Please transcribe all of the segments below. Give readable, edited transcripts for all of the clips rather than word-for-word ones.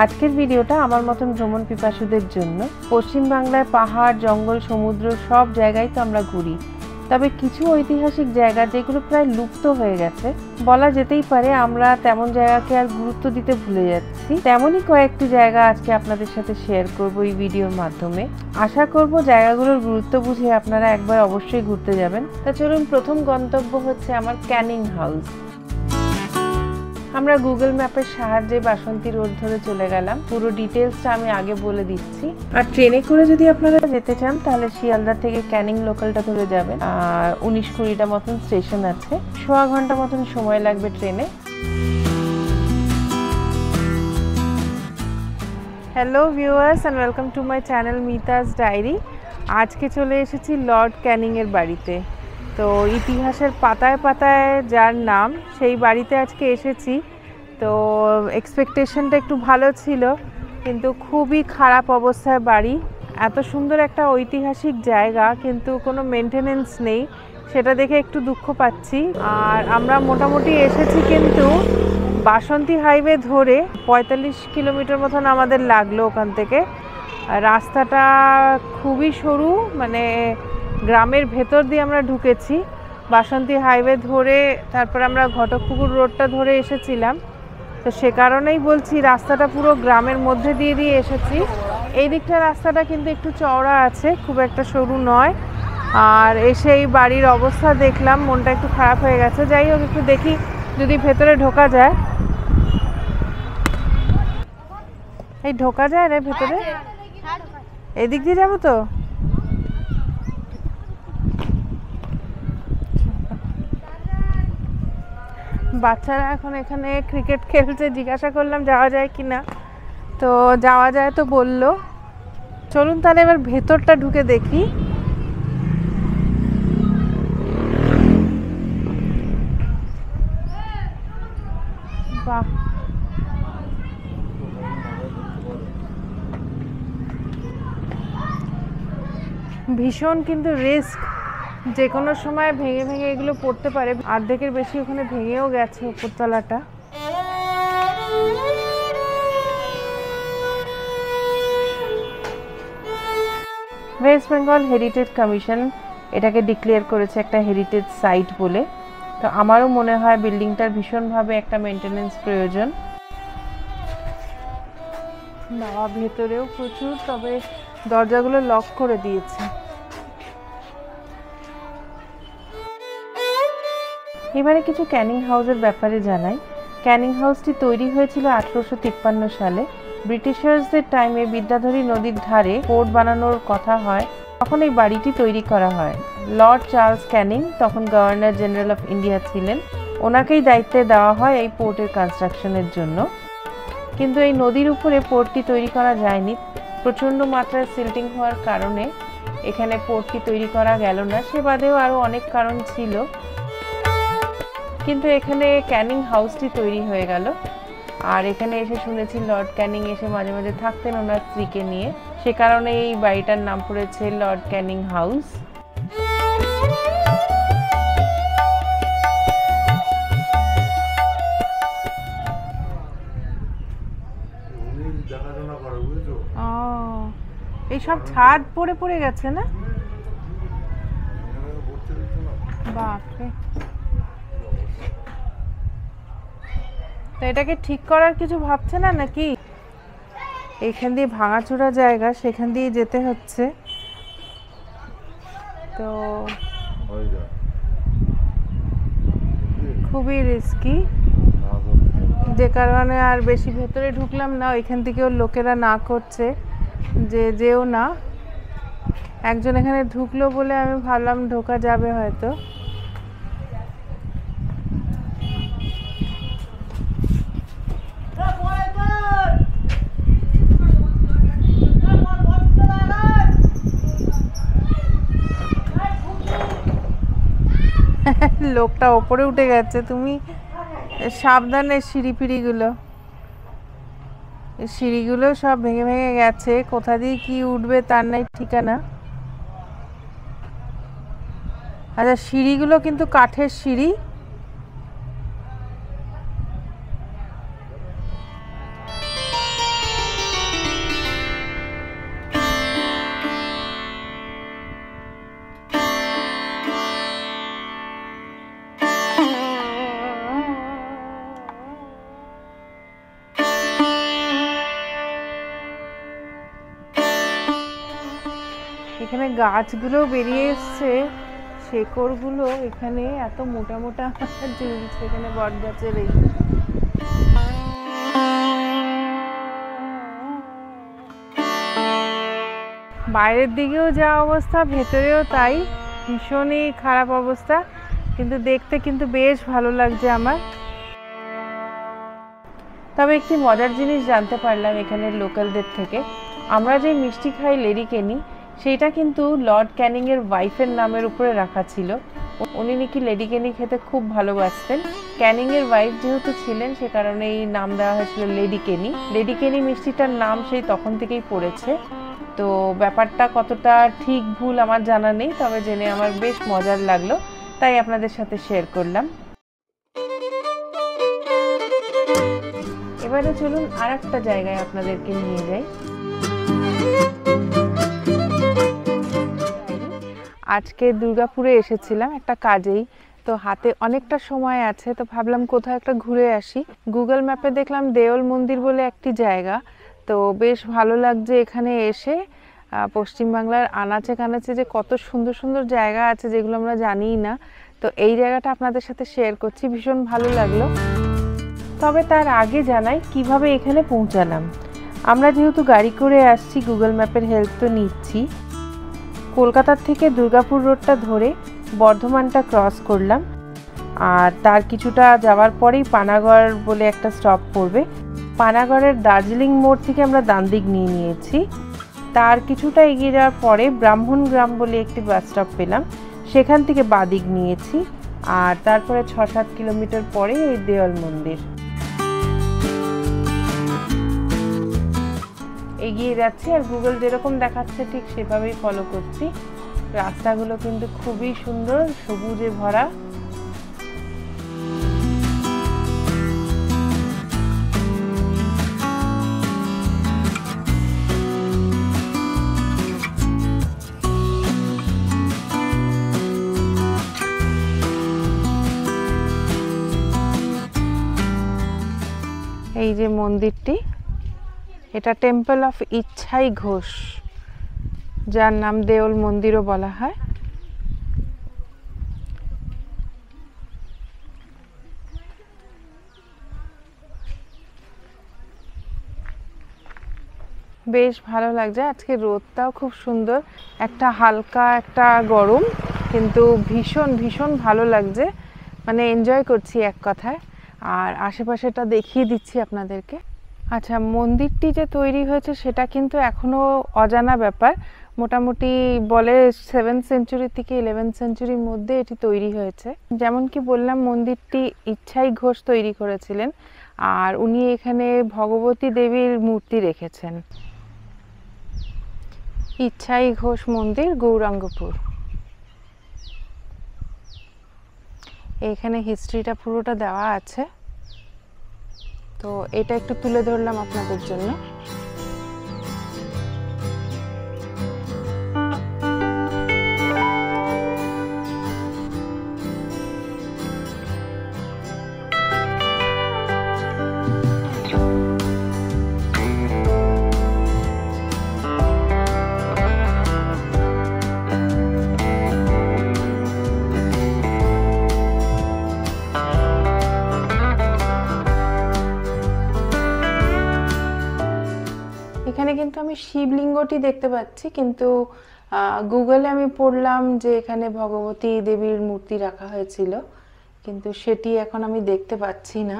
আজকের ভিডিওটা আমার মতন ভ্রমণ পিপাসুদের জন্য। পশ্চিম বাংলায় পাহাড়, জঙ্গল, সমুদ্র সব জায়গায় তো আমরা ঘুরি, তবে কিছু ঐতিহাসিক জায়গা যেগুলো প্রায় লুপ্ত হয়ে গেছে, বলা যেতেই পারে আমরা তেমন জায়গাকে আর গুরুত্ব দিতে ভুলে যাচ্ছি। তেমনই কয়েকটি জায়গা আজকে আপনাদের সাথে শেয়ার করব এই ভিডিওর মাধ্যমে। আশা করব জায়গাগুলোর গুরুত্ব বুঝে আপনারা একবার অবশ্যই ঘুরতে যাবেন। তা চলুন, প্রথম গন্তব্য হচ্ছে আমার ক্যানিং হাউস। আমরা গুগল ম্যাপের সাহায্যে বাসন্তী রোড ধরে চলে গেলাম। পুরো ডিটেলসটা আমি আগে বলে দিচ্ছি। আর ট্রেনে করে যদি আপনারা যেতে চান তাহলে শিয়ালদা থেকে ক্যানিং লোকালটা ধরে যাবেন। আর 19-20টা মতন স্টেশন আছে, সোয়া ঘন্টা মতন সময় লাগবে ট্রেনে। Hello viewers and welcome to my channel Mita's diary. আজকে চলে এসেছি লর্ড ক্যানিং এর বাড়িতে। তো ইতিহাসের পাতায় পাতায় যার নাম, সেই বাড়িতে আজকে এসেছি। তো এক্সপেকটেশনটা একটু ভালো ছিল, কিন্তু খুবই খারাপ অবস্থায় বাড়ি। এত সুন্দর একটা ঐতিহাসিক জায়গা কিন্তু কোনো মেনটেনেন্স নেই, সেটা দেখে একটু দুঃখ পাচ্ছি। আর আমরা মোটামুটি এসেছি কিন্তু বাসন্তী হাইওয়ে ধরে 45 কিলোমিটার মতন আমাদের লাগলো ওখান থেকে। রাস্তাটা খুবই সরু, মানে গ্রামের ভেতর দিয়ে আমরা ঢুকেছি। বাসন্তী হাইওয়ে ধরে তারপর আমরা ঘটকপুকুর রোডটা ধরে এসেছিলাম। তো সে কারণেই বলছি রাস্তাটা পুরো গ্রামের মধ্যে দিয়ে এসেছি। এই দিকটা রাস্তাটা কিন্তু একটু চওড়া আছে, খুব একটা সরু নয়। আর এসে এই বাড়ির অবস্থা দেখলাম, মনটা একটু খারাপ হয়ে গেছে। যাই হোক, একটু দেখি যদি ভেতরে ঢোকা যায়। এই ঢোকা যায় রে ভেতরে? এই দিক দিয়ে যাবো তো? বাচ্চারা এখন এখানে ক্রিকেট খেলছে, জিজ্ঞাসা করলাম যাওয়া যায় কি না, তো যাওয়া যায় তো বললো। চলুন তাহলে এবার ভেতরটা ঢুকে দেখি। বাহ, ভীষণ কিন্তু রিস্ক, যে কোনো সময় ভেঙে ভেঙে এগুলো পড়তে পারে। অর্ধেকের বেশি ওখানে ভেঙেও গেছে উপরতলাটা। ওয়েস্ট বেঙ্গল হেরিটেজ কমিশন এটাকে ডিক্লেয়ার করেছে একটা হেরিটেজ সাইট বলে। তো আমারও মনে হয় বিল্ডিংটার ভীষণভাবে একটা মেনটেনেন্স প্রয়োজন। বাবা, ভেতরেও প্রচুর, তবে দরজাগুলো লক করে দিয়েছে। এবারে কিছু ক্যানিং হাউসের ব্যাপারে জানাই। ক্যানিং হাউসটি তৈরি হয়েছিল 1853 সালে। ব্রিটিশার্সদের টাইমে বিদ্যাধরী নদীর ধারে পোর্ট বানানোর কথা হয়, তখন এই বাড়িটি তৈরি করা হয়। লর্ড চার্লস ক্যানিং তখন গভর্নর জেনারেল অফ ইন্ডিয়া ছিলেন, ওনাকেই দায়িত্বে দেওয়া হয় এই পোর্টের কনস্ট্রাকশনের জন্য। কিন্তু এই নদীর উপরে পোর্টটি তৈরি করা যায়নি, প্রচণ্ড মাত্রায় সিল্টিং হওয়ার কারণে এখানে পোর্টটি তৈরি করা গেল না। সে বাদেও আরও অনেক কারণ ছিল, কিন্তু এখানে ক্যানিং হাউসটি তৈরি হয়ে গেল। আর এখানে এসে শুনেছি লর্ড ক্যানিং এসে মাঝে মাঝে থাকতেন ওনার স্ত্রীকে নিয়ে, সে কারণে এই বাড়িটার নাম পড়েছে লর্ড ক্যানিং হাউস। এইসব ছাদ পড়ে পড়ে গেছে না? বাপরে, তো এটাকে ঠিক করার কিছু ভাবছে না নাকি? এইখান দিয়ে ভাঙাচোরা জায়গা, সেখান দিয়ে যেতে হচ্ছে। তো খুবই রিস্কি, যে কারণে আর বেশি ভেতরে ঢুকলাম না। ওইখান থেকেও লোকেরা না করছে যে যেও না। একজন এখানে ঢুকলো বলে আমি ভাবলাম ঢোকা যাবে হয়তো। লোকটা ওপরে উঠে গেছে, তুমি সাবধানে। সিঁড়িগুলো সব ভেঙে ভেঙে গেছে, কোথা দিয়ে কি উঠবে তার নাই ঠিকানা। আচ্ছা, সিঁড়িগুলো কিন্তু কাঠের সিঁড়ি। গাছগুলো বেরিয়ে এসছে, শেকড়গুলো এখানে এত মোটা মোটা ঝুলছে এখানে বট গাছের। এই বাইরের দিকেও যা অবস্থা, ভেতরেও তাই, ভীষণই খারাপ অবস্থা, কিন্তু দেখতে কিন্তু বেশ ভালো লাগছে আমার। তবে একটি মজার জিনিস জানতে পারলাম এখানের লোকালদের থেকে। আমরা যে মিষ্টি খাই লেডিকেনি, সেইটা কিন্তু লর্ড ক্যানিংয়ের ওয়াইফের নামের উপরে রাখা ছিল। উনি নাকি লেডিকেনি খেতে খুব ভালোবাসতেন। ক্যানিংয়ের ওয়াইফ যেহেতু ছিলেন, সে কারণে এই নাম দেওয়া হয়েছিল লেডিকেনি। লেডিকেনি মিষ্টিটার নাম সেই তখন থেকেই পড়েছে। তো ব্যাপারটা কতটা ঠিক ভুল আমার জানা নেই, তবে জেনে আমার বেশ মজার লাগলো, তাই আপনাদের সাথে শেয়ার করলাম। এবারে চলুন আর একটা জায়গায় আপনাদেরকে নিয়ে যাই। আজকে দুর্গাপুরে এসেছিলাম একটা কাজেই, তো হাতে অনেকটা সময় আছে, তো ভাবলাম কোথাও একটা ঘুরে আসি। গুগল ম্যাপে দেখলাম দেওল মন্দির বলে একটি জায়গা, তো বেশ ভালো লাগছে এখানে এসে। পশ্চিমবাংলার আনাচে কানাচে যে কত সুন্দর সুন্দর জায়গা আছে যেগুলো আমরা জানিই না, তো এই জায়গাটা আপনাদের সাথে শেয়ার করছি, ভীষণ ভালো লাগলো। তবে তার আগে জানাই কিভাবে এখানে পৌঁছালাম। আমরা যেহেতু গাড়ি করে আসছি, গুগল ম্যাপের হেল্প তো নিচ্ছি। কলকাতার থেকে দুর্গাপুর রোডটা ধরে বর্ধমানটা ক্রস করলাম, আর তার কিছুটা যাওয়ার পরেই পানাগড় বলে একটা স্টপ পড়বে। পানাগড়ের দার্জিলিং মোড় থেকে আমরা ডান দিক নিয়ে নিয়েছি। তার কিছুটা এগিয়ে যাওয়ার পরে ব্রাহ্মণগ্রাম বলে একটি বাস স্টপ পেলাম, সেখান থেকে বাঁ দিক নিয়েছি। আর তারপরে ৬-৭ কিলোমিটার পরে এই দেওল মন্দির। এগিয়ে যাচ্ছি আর গুগল যেরকম দেখাচ্ছে ঠিক সেভাবেই ফলো করছি। রাস্তাগুলো কিন্তু খুবই সুন্দর, সবুজে ভরা। এই যে মন্দিরটি, এটা টেম্পল অফ ইচ্ছাই ঘোষ, যার নাম দেওল মন্দিরও বলা হয়। বেশ ভালো লাগছে, আজকে রোদটাও খুব সুন্দর, একটা হালকা একটা গরম, কিন্তু ভীষণ ভীষণ ভালো লাগছে, মানে এনজয় করছি এক কথায়। আর আশেপাশেটা দেখিয়ে দিচ্ছি আপনাদেরকে। আচ্ছা, মন্দিরটি যে তৈরি হয়েছে সেটা কিন্তু এখনও অজানা ব্যাপার। মোটামুটি বলে 7th সেঞ্চুরি থেকে 11th সেঞ্চুরির মধ্যে এটি তৈরি হয়েছে। যেমন কি বললাম, মন্দিরটি ইচ্ছাই ঘোষ তৈরি করেছিলেন, আর উনি এখানে ভগবতী দেবীর মূর্তি রেখেছেন। ইচ্ছাই ঘোষ মন্দির, গৌরাঙ্গপুর। এখানে হিস্ট্রিটা পুরোটা দেওয়া আছে, তো এটা একটু তুলে ধরলাম আপনাদের জন্য। এখানে কিন্তু আমি শিবলিঙ্গটি দেখতে পাচ্ছি, কিন্তু গুগলে আমি পড়লাম যে এখানে ভগবতী দেবীর মূর্তি রাখা হয়েছিল, কিন্তু সেটি এখন আমি দেখতে পাচ্ছি না।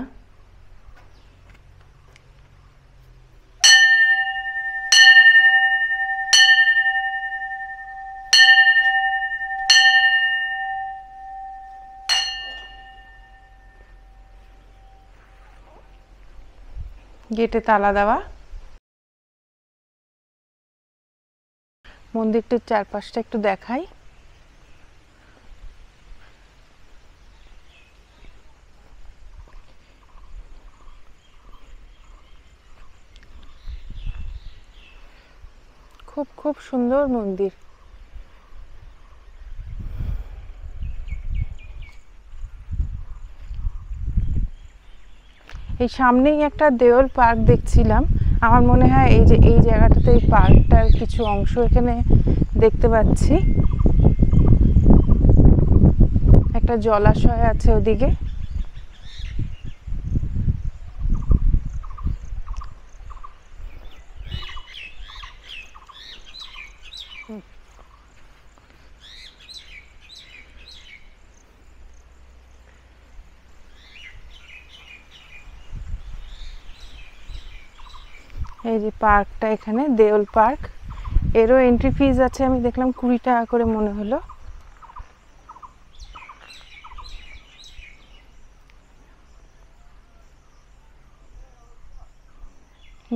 গেটে তালা দেওয়া। মন্দিরটির চারপাশটা একটু দেখাই। খুব খুব সুন্দর মন্দির। এই সামনেই একটা দেওল পার্ক দেখছিলাম, আমার মনে হয় এই যে এই জায়গাটাতে এই পার্কটার কিছু অংশ এখানে দেখতে পাচ্ছি। একটা জলাশয় আছে ওদিকে। এই যে পার্কটা, এখানে দেওল পার্ক, এরও এন্ট্রি ফিজ আছে। আমি দেখলাম 20 টাকা করে মনে হলো।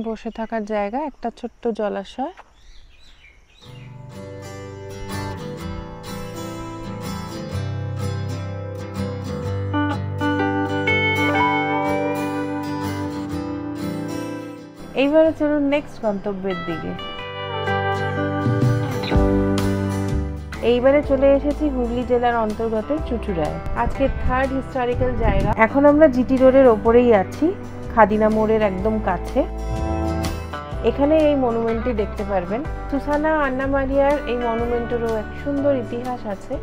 বসে থাকার জায়গা, একটা ছোট্ট জলাশয়। এইবারে চলুন নেক্সট গন্তব্যের দিকে। এইবারে চলে এসেছি হুগলি জেলার অন্তর্গত চুঁচুড়ায়। আজকে থার্ড হিস্টোরিক্যাল জায়গা। এখন আমরা জিটি রোডের ওপরেই আছি, খাদিনা মোড়ের একদম কাছে। এখানে এই মনুমেন্টটি দেখতে পারবেন। সুসানা আন্না মারিয়ার এই মনুমেন্টেরও এক সুন্দর ইতিহাস আছে।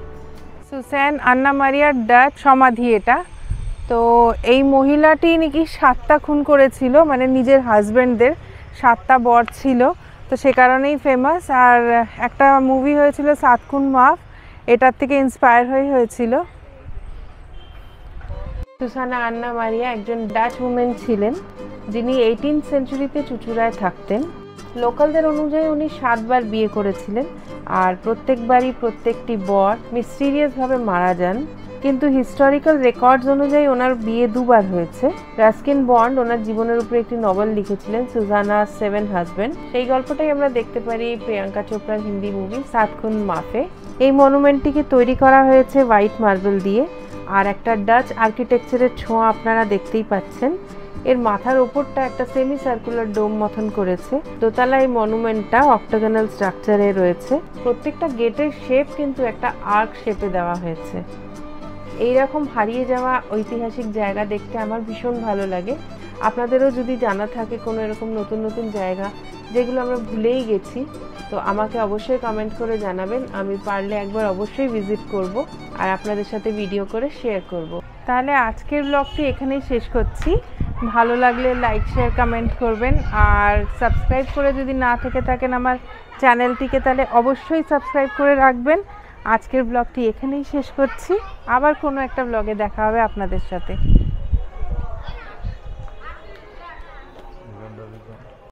সুসান আন্না মারিয়ার ডাচ সমাধি এটা। তো এই মহিলাটি নাকি 7টা খুন করেছিল, মানে নিজের হাজব্যান্ডদের 7টা বর ছিল, তো সে কারণেই ফেমাস। আর একটা মুভি হয়েছিল 7 খুন মাফ, এটার থেকে ইন্সপায়ার হয়েছিল। সুসানা আন্না মারিয়া একজন ডাচ উমেন ছিলেন, যিনি 18th সেঞ্চুরিতে চুঁচুড়ায় থাকতেন। লোকালদের অনুযায়ী উনি 7 বার বিয়ে করেছিলেন, আর প্রত্যেকবারই প্রত্যেকটি বর মিস্টিরিয়াসভাবে মারা যান। কিন্তু হিস্টোরিক্যাল রেকর্ডস অনুযায়ী ওনার বিয়ে 2 বার হয়েছে। রাস্কিন বন্ড ওনার জীবনের উপরে একটি নভেল লিখেছিলেন, সুজানা 7 হাজব্যান্ড। সেই গল্পটাই আমরা দেখতে পারি প্রিয়াঙ্কা চোপড়ার হিন্দি মুভি 7 খুন মাফে। এই মনুমেন্টটিকে তৈরি করা হয়েছে হোয়াইট মার্বেল দিয়ে, আর একটা ডাচ আর্কিটেকচারের ছোঁয়া আপনারা দেখতেই পাচ্ছেন। এর মাথার ওপরটা একটা সেমি সার্কুলার ডোম মতন করেছে। দোতলা এই মনুমেন্টটা অক্টাগোনাল স্ট্রাকচারে রয়েছে। প্রত্যেকটা গেটের শেপ কিন্তু একটা আর্ক শেপে দেওয়া হয়েছে। এইরকম হারিয়ে যাওয়া ঐতিহাসিক জায়গা দেখতে আমার ভীষণ ভালো লাগে। আপনাদেরও যদি জানা থাকে কোনো এরকম নতুন নতুন জায়গা যেগুলো আমরা ভুলেই গেছি, তো আমাকে অবশ্যই কমেন্ট করে জানাবেন। আমি পারলে একবার অবশ্যই ভিজিট করব আর আপনাদের সাথে ভিডিও করে শেয়ার করব। তাহলে আজকের ব্লগটি এখানেই শেষ করছি। ভালো লাগলে লাইক, শেয়ার, কমেন্ট করবেন। আর সাবস্ক্রাইব করে যদি না থেকে থাকেন আমার চ্যানেলটিকে, তাহলে অবশ্যই সাবস্ক্রাইব করে রাখবেন। আজকের ব্লগটি এখানেই শেষ করছি। আবার কোনো একটা ব্লগে দেখা হবে আপনাদের সাথে।